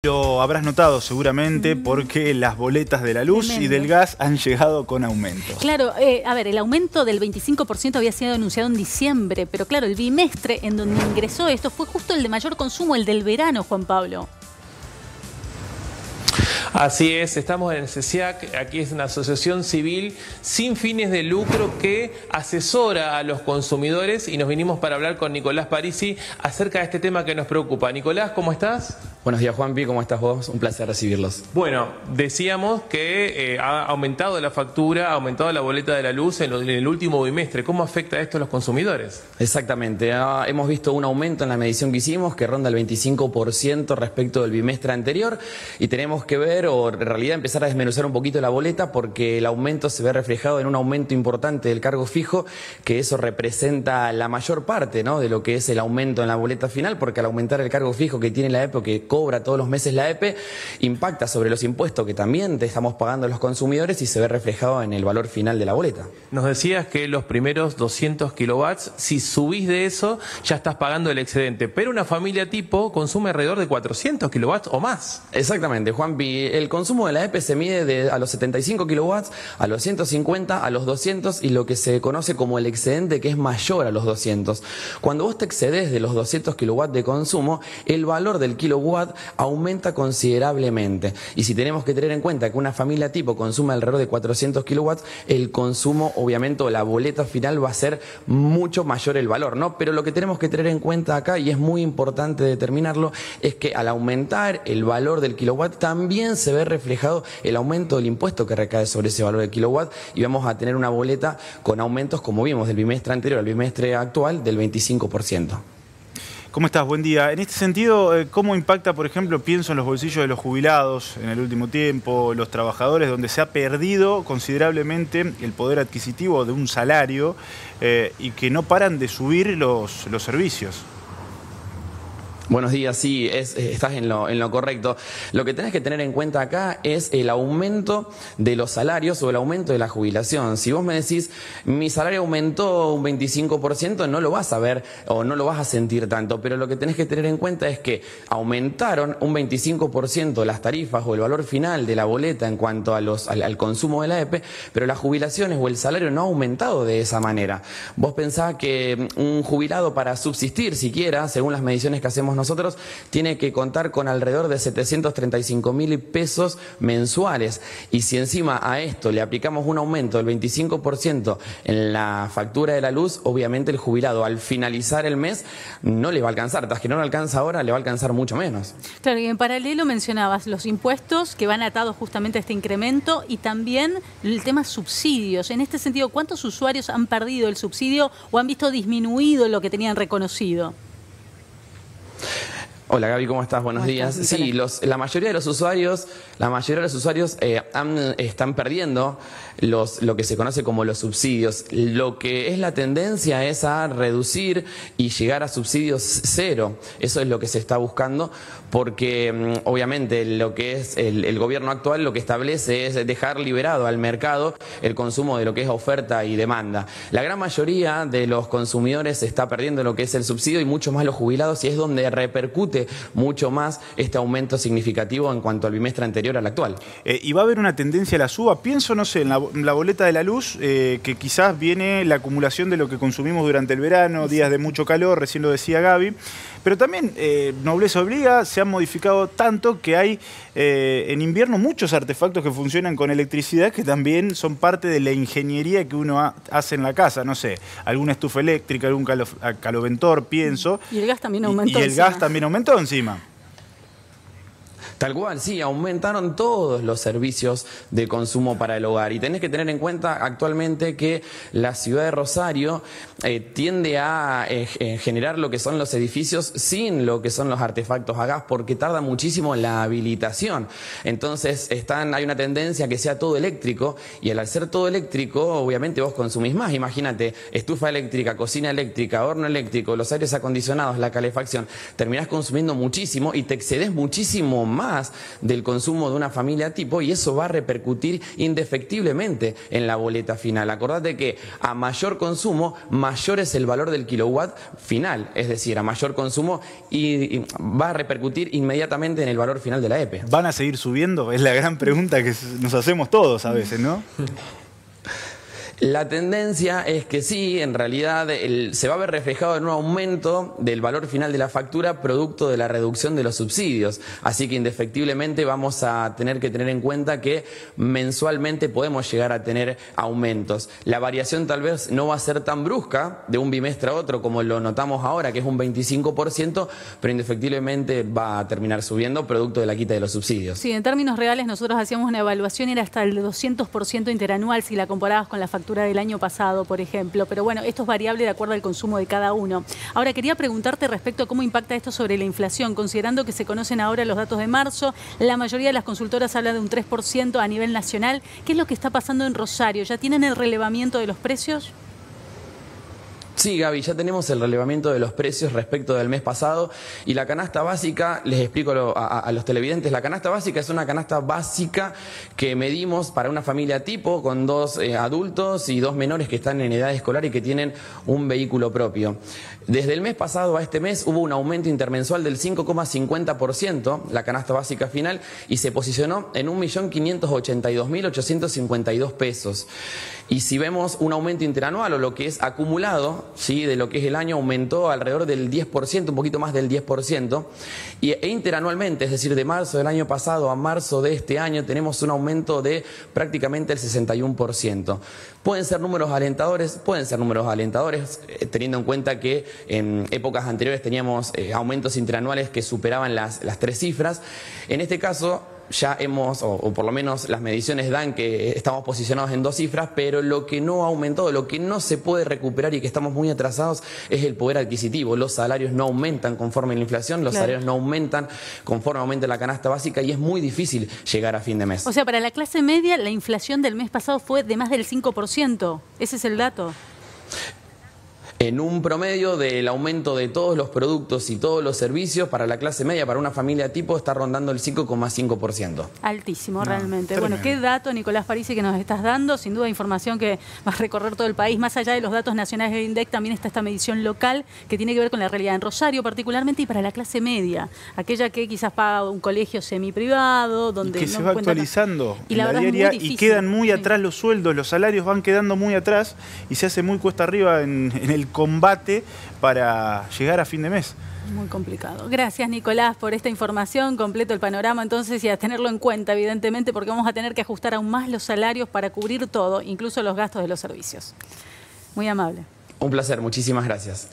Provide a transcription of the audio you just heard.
Lo habrás notado seguramente porque las boletas de la luz y del gas han llegado con aumentos. Claro, a ver, el aumento del 25% había sido anunciado en diciembre, pero claro, el bimestre en donde ingresó esto fue justo el de mayor consumo, el del verano, Juan Pablo. Así es, estamos en el CESIAC, aquí es una asociación civil sin fines de lucro que asesora a los consumidores y nos vinimos para hablar con Nicolás Parisi acerca de este tema que nos preocupa. Nicolás, ¿cómo estás? Buenos días, Juanpi, ¿cómo estás vos? Un placer recibirlos. Bueno, decíamos que ha aumentado la factura, ha aumentado la boleta de la luz en el último bimestre. ¿Cómo afecta esto a los consumidores? Exactamente, hemos visto un aumento en la medición que hicimos que ronda el 25% respecto del bimestre anterior y tenemos que ver, o en realidad empezar a desmenuzar un poquito la boleta porque el aumento se ve reflejado en un aumento importante del cargo fijo, que eso representa la mayor parte, ¿no?, de lo que es el aumento en la boleta final, porque al aumentar el cargo fijo que tiene la EPE, que cobra todos los meses la EPE, impacta sobre los impuestos que también estamos pagando los consumidores y se ve reflejado en el valor final de la boleta. Nos decías que los primeros 200 kilowatts, si subís de eso, ya estás pagando el excedente, pero una familia tipo consume alrededor de 400 kilowatts o más. Exactamente, Juanpi, el consumo de la EPE se mide a los 75 kilowatts, a los 150, a los 200 y lo que se conoce como el excedente, que es mayor a los 200. Cuando vos te excedes de los 200 kilowatts de consumo, el valor del kilowatt aumenta considerablemente. Y si tenemos que tener en cuenta que una familia tipo consume alrededor de 400 kilowatts, el consumo, obviamente, o la boleta final va a ser mucho mayor el valor, ¿no? Pero lo que tenemos que tener en cuenta acá, y es muy importante determinarlo, es que al aumentar el valor del kilowatt también se ve reflejado el aumento del impuesto que recae sobre ese valor del kilowatt y vamos a tener una boleta con aumentos, como vimos, del bimestre anterior al bimestre actual del 25%. ¿Cómo estás? Buen día. En este sentido, ¿cómo impacta, por ejemplo, pienso en los bolsillos de los jubilados en el último tiempo, los trabajadores, donde se ha perdido considerablemente el poder adquisitivo de un salario y que no paran de subir los servicios? Buenos días, sí, estás en lo correcto. Lo que tenés que tener en cuenta acá es el aumento de los salarios o el aumento de la jubilación. Si vos me decís, mi salario aumentó un 25%, no lo vas a ver o no lo vas a sentir tanto, pero lo que tenés que tener en cuenta es que aumentaron un 25% las tarifas o el valor final de la boleta en cuanto a al consumo de la EPE, pero las jubilaciones o el salario no ha aumentado de esa manera. Vos pensás que un jubilado para subsistir siquiera, según las mediciones que hacemos nosotros, tiene que contar con alrededor de 735.000 pesos mensuales. Y si encima a esto le aplicamos un aumento del 25% en la factura de la luz, obviamente el jubilado al finalizar el mes no le va a alcanzar. Tras que no le alcanza ahora, le va a alcanzar mucho menos. Claro, y en paralelo mencionabas los impuestos que van atados justamente a este incremento y también el tema subsidios. En este sentido, ¿cuántos usuarios han perdido el subsidio o han visto disminuido lo que tenían reconocido? Hola Gaby, ¿cómo estás? Buenos días. Sí, la mayoría de los usuarios están perdiendo lo que se conoce como los subsidios. Lo que es la tendencia es a reducir y llegar a subsidios cero. Eso es lo que se está buscando porque obviamente lo que es el gobierno actual lo que establece es dejar liberado al mercado el consumo de lo que es oferta y demanda. La gran mayoría de los consumidores está perdiendo lo que es el subsidio y mucho más los jubilados, y es donde repercute mucho más este aumento significativo en cuanto al bimestre anterior al actual. ¿Y va a haber una tendencia a la suba? Pienso, no sé, en la boleta de la luz, que quizás viene la acumulación de lo que consumimos durante el verano, días de mucho calor, recién lo decía Gaby, pero también, nobleza obliga, se han modificado tanto que hay en invierno muchos artefactos que funcionan con electricidad que también son parte de la ingeniería que uno hace en la casa, no sé, alguna estufa eléctrica, algún caloventor, pienso. Y el gas también aumentó. Y el gas también aumentó encima. Tal cual, sí, aumentaron todos los servicios de consumo para el hogar. Y tenés que tener en cuenta actualmente que la ciudad de Rosario tiende a generar lo que son los edificios sin lo que son los artefactos a gas, porque tarda muchísimo en la habilitación. Entonces hay una tendencia a que sea todo eléctrico, y al ser todo eléctrico, obviamente vos consumís más. Imagínate, estufa eléctrica, cocina eléctrica, horno eléctrico, los aires acondicionados, la calefacción. Terminás consumiendo muchísimo y te excedes muchísimo más más del consumo de una familia tipo y eso va a repercutir indefectiblemente en la boleta final. Acordate que a mayor consumo, mayor es el valor del kilowatt final, es decir, a mayor consumo y va a repercutir inmediatamente en el valor final de la EPE. ¿Van a seguir subiendo? Es la gran pregunta que nos hacemos todos a veces, ¿no? La tendencia es que sí, en realidad se va a ver reflejado en un aumento del valor final de la factura producto de la reducción de los subsidios. Así que indefectiblemente vamos a tener que tener en cuenta que mensualmente podemos llegar a tener aumentos. La variación tal vez no va a ser tan brusca de un bimestre a otro como lo notamos ahora, que es un 25%, pero indefectiblemente va a terminar subiendo producto de la quita de los subsidios. Sí, en términos reales nosotros hacíamos una evaluación, era hasta el 200% interanual si la comparabas con la factura del año pasado, por ejemplo. Pero bueno, esto es variable de acuerdo al consumo de cada uno. Ahora, quería preguntarte respecto a cómo impacta esto sobre la inflación, considerando que se conocen ahora los datos de marzo, la mayoría de las consultoras habla de un 3% a nivel nacional. ¿Qué es lo que está pasando en Rosario? ¿Ya tienen el relevamiento de los precios? Sí, Gaby, ya tenemos el relevamiento de los precios respecto del mes pasado y la canasta básica, les explico a los televidentes, la canasta básica es una canasta básica que medimos para una familia tipo con 2 adultos y 2 menores que están en edad escolar y que tienen un vehículo propio. Desde el mes pasado a este mes hubo un aumento intermensual del 5,50%, la canasta básica final, y se posicionó en 1.582.852 pesos. Y si vemos un aumento interanual o lo que es acumulado, ¿sí?, de lo que es el año, aumentó alrededor del 10%, un poquito más del 10%, e interanualmente, es decir, de marzo del año pasado a marzo de este año, tenemos un aumento de prácticamente el 61%. Pueden ser números alentadores, teniendo en cuenta que en épocas anteriores teníamos aumentos interanuales que superaban las 3 cifras. En este caso ya hemos, o por lo menos las mediciones dan que estamos posicionados en 2 cifras, pero lo que no ha aumentado, lo que no se puede recuperar y que estamos muy atrasados es el poder adquisitivo. Los salarios no aumentan conforme la inflación, los salarios no aumentan conforme aumenta la canasta básica y es muy difícil llegar a fin de mes. O sea, para la clase media la inflación del mes pasado fue de más del 5%. ¿Ese es el dato? En un promedio del aumento de todos los productos y todos los servicios para la clase media, para una familia tipo, está rondando el 5,5%. Altísimo, realmente. Tremendo. Bueno, qué dato, Nicolás Parisi, que nos estás dando. Sin duda, información que va a recorrer todo el país. Más allá de los datos nacionales del INDEC, también está esta medición local que tiene que ver con la realidad en Rosario, particularmente, y para la clase media. Aquella que quizás paga un colegio semiprivado, donde que no se va actualizando y en la la verdad diaria es muy y difícil. quedan muy atrás los sueldos, los salarios van quedando muy atrás y se hace muy cuesta arriba en el combate para llegar a fin de mes. Muy complicado. Gracias, Nicolás, por esta información. Completo el panorama, entonces, y a tenerlo en cuenta, evidentemente, porque vamos a tener que ajustar aún más los salarios para cubrir todo, incluso los gastos de los servicios. Muy amable. Un placer, muchísimas gracias.